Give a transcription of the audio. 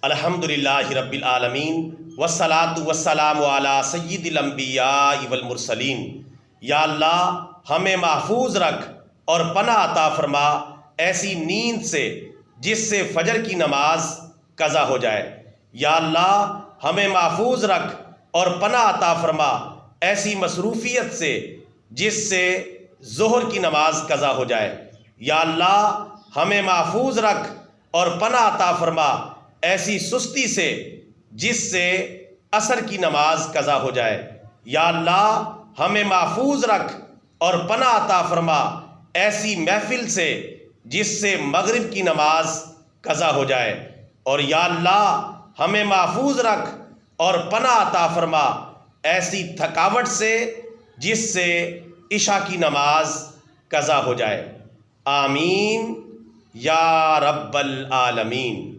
الحمدللہ رب العالمین والصلاة والسلام علی سید الانبیاء والمرسلین۔ یا اللہ ہمیں محفوظ رکھ اور پناہ عطا فرما ایسی نیند سے جس سے فجر کی نماز قضا ہو جائے۔ یا اللہ ہمیں محفوظ رکھ اور پناہ عطا فرما ایسی مصروفیت سے جس سے ظہر کی نماز قضا ہو جائے۔ یا اللہ ہمیں محفوظ رکھ اور پناہ عطا فرما ایسی سستی سے جس سے عصر کی نماز قضا ہو جائے۔ یا اللہ ہمیں محفوظ رکھ اور پناہ عطا فرما ایسی محفل سے جس سے مغرب کی نماز قضا ہو جائے۔ اور یا اللہ ہمیں محفوظ رکھ اور پناہ عطا فرما ایسی تھکاوٹ سے جس سے عشاء کی نماز قضا ہو جائے۔ آمین یا رب العالمین۔